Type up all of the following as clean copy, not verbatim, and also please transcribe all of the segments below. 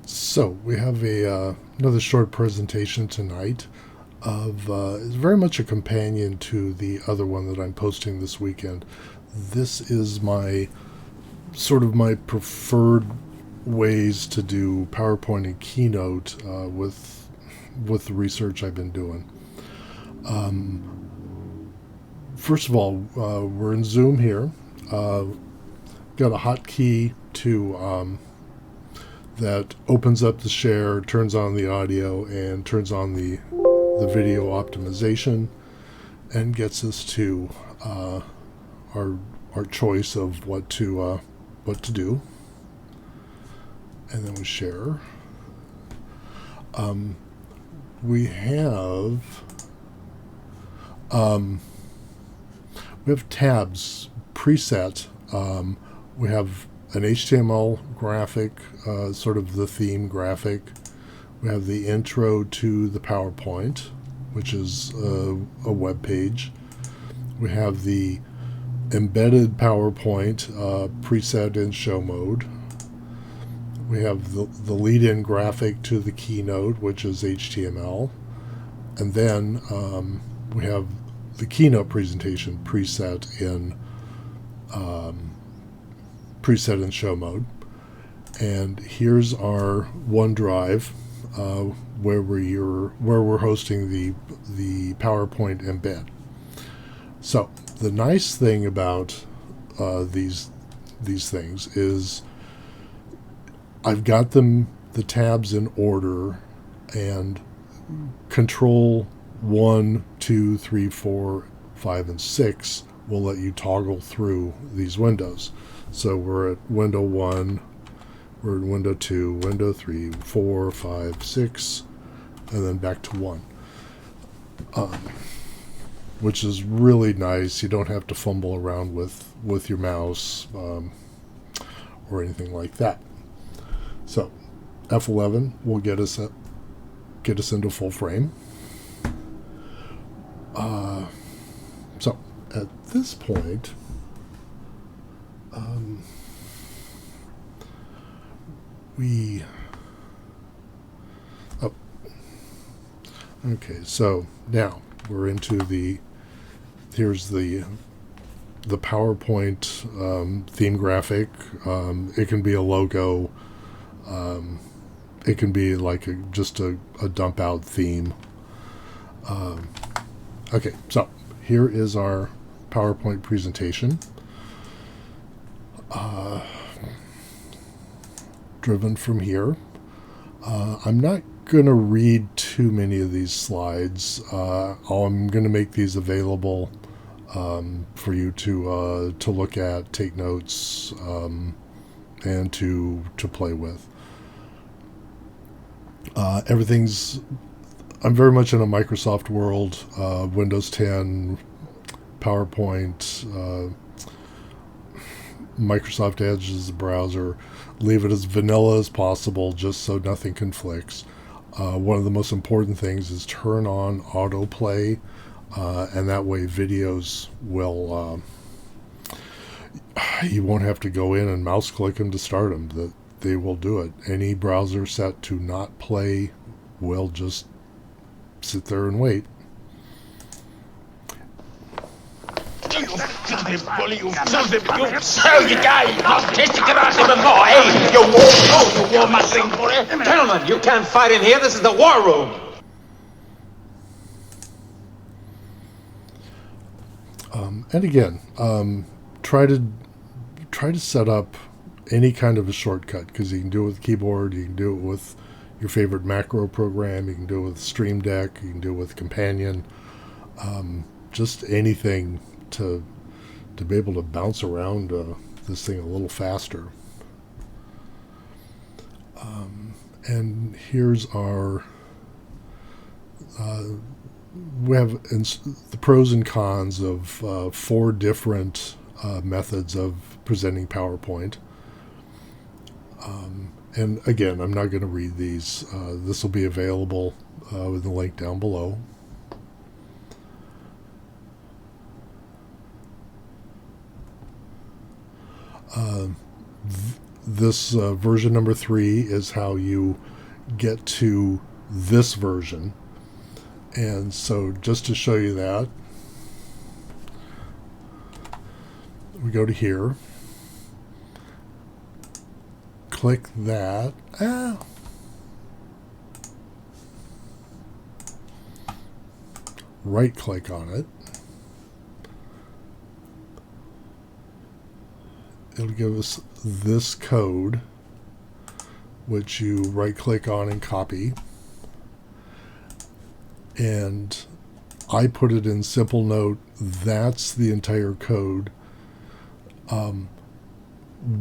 So we have another short presentation tonight of it's very much a companion to the other one that I'm posting this weekend. This is my sort of my preferred ways to do PowerPoint and Keynote with the research I've been doing. First of all, we're in Zoom here. Got a hotkey to that opens up the share, turns on the audio, and turns on the video optimization, and gets us to our choice of what to do, and then we share. We have tabs preset. We have an HTML graphic, sort of the theme graphic. We have the intro to the PowerPoint, which is a web page. We have the embedded PowerPoint preset in show mode. We have the lead-in graphic to the Keynote, which is HTML. And then we have the Keynote presentation preset in show mode. And here's our OneDrive where we're hosting the PowerPoint embed. So the nice thing about these things is I've got the tabs in order, and Control 1, 2, 3, 4, 5, and 6 will let you toggle through these windows. So we're at window 1, we're in window 2, window 3, 4, 5, 6, and then back to 1. Which is really nice. You don't have to fumble around with your mouse or anything like that. So F11 will get us into full frame. So at this point, okay, so now we're into here's the PowerPoint theme graphic. It can be a logo. It can be like just a dump out theme. Okay, so here is our PowerPoint presentation. Driven from here. I'm not going to read too many of these slides. I'm going to make these available for you to look at, take notes, and to play with. I'm very much in a Microsoft world. Windows 10, PowerPoint, Microsoft Edge is the browser. Leave it as vanilla as possible, just so nothing conflicts. One of the most important things is turn on Autoplay, and that way videos will... you won't have to go in and mouse click them to start them. They will do it. Any browser set to not play will just sit there and wait. You filthy bully, you filthy... You sell your guy! I'll taste your grass even more, eh? You war-mastering bully! Gentlemen, you can't fight in here. This is the war room. And again, try to set up any kind of a shortcut, because you can do it with the keyboard, you can do it with your favorite macro program, you can do it with Stream Deck, you can do it with Companion, just anything to be able to bounce around this thing a little faster. And here's our we have the pros and cons of 4 different methods of presenting PowerPoint. And again, I'm not going to read these. This will be available with the link down below. this version number 3 is how you get to this version. And so just to show you that, we go to here, click that. Right click on it. It'll give us this code, which you right click on and copy. And I put it in SimpleNote. That's the entire code.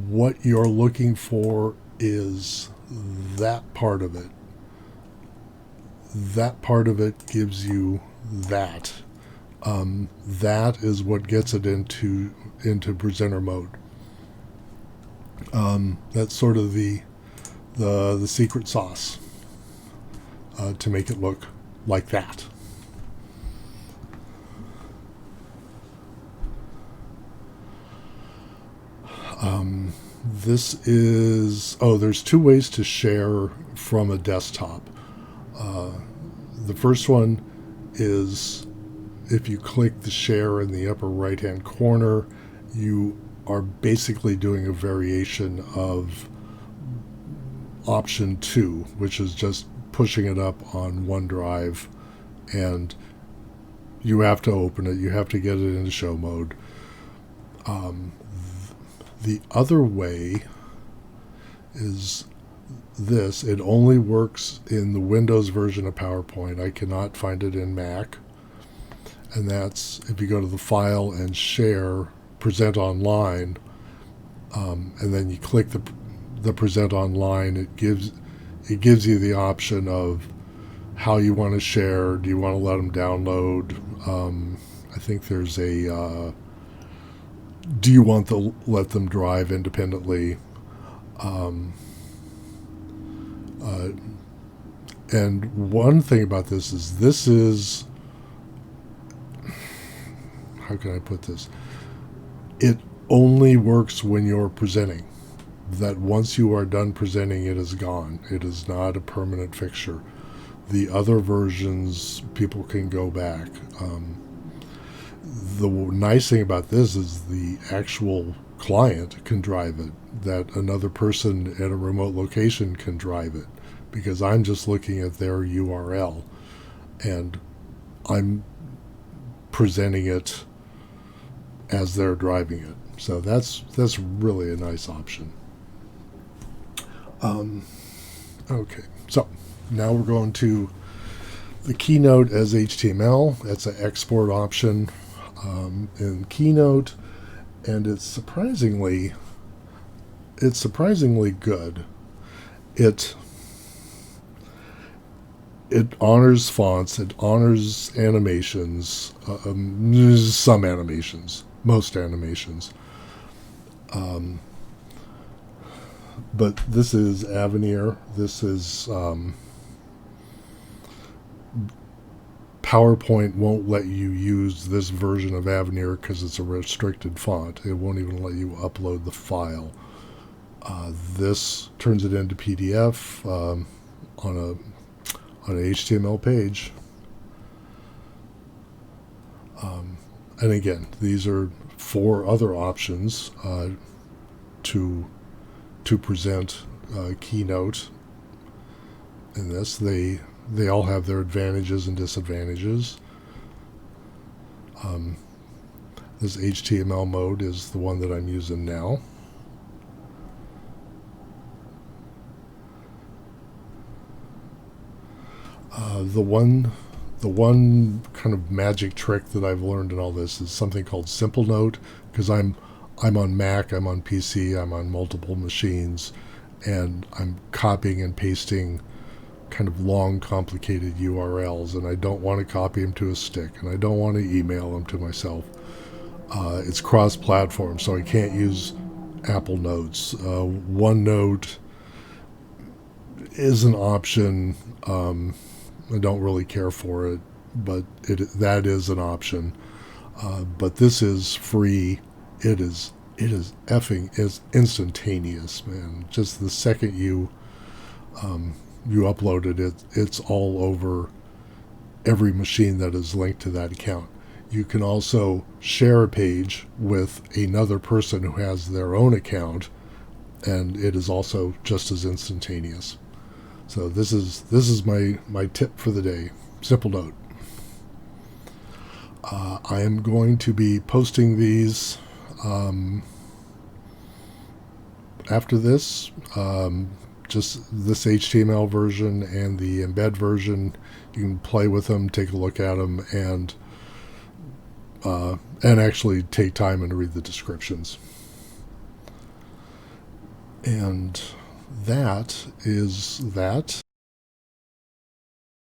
What you're looking for is that part of it. That part of it gives you that. That is what gets it into presenter mode. That's sort of the secret sauce to make it look like that. This is, there's 2 ways to share from a desktop. The first one is if you click the share in the upper right hand corner, you are basically doing a variation of option 2, which is just pushing it up on OneDrive, and you have to open it, you have to get it into show mode. The other way is this. It only works in the Windows version of PowerPoint. I cannot find it in Mac. And that's if you go to the File and Share, Present Online, and then you click the Present Online. It gives you the option of how you want to share. Do you want to let them download? I think there's a do you want to let them drive independently? And one thing about this is how can I put this? It only works when you're presenting. That once you are done presenting, it is gone. It is not a permanent fixture. The other versions, people can go back. The nice thing about this is the actual client can drive it, that another person at a remote location can drive it, because I'm just looking at their URL and I'm presenting it as they're driving it. So that's really a nice option. Okay, so now we're going to the Keynote as HTML. That's an export option in Keynote, and it's surprisingly good. It honors fonts, it honors animations, some animations, most animations. But this is Avenir. This is PowerPoint won't let you use this version of Avenir because it's a restricted font. It won't even let you upload the file. This turns it into PDF on an HTML page. And again, these are 4 other options to present Keynote in this. They all have their advantages and disadvantages. This HTML mode is the one that I'm using now. The one kind of magic trick that I've learned in all this is something called SimpleNote, because I'm on Mac, I'm on PC, I'm on multiple machines, and I'm copying and pasting kind of long, complicated URLs, and I don't want to copy them to a stick, and I don't want to email them to myself. It's cross-platform, so I can't use Apple Notes. OneNote is an option. I don't really care for it, but that is an option. But this is free. It is it is effing is instantaneous, man. Just the second you upload it, it's all over every machine that is linked to that account. You can also share a page with another person who has their own account, and it is also just as instantaneous. So this is my tip for the day. SimpleNote. I am going to be posting these after this. Just this HTML version and the embed version. You can play with them, take a look at them, and actually take time and read the descriptions. And that is that.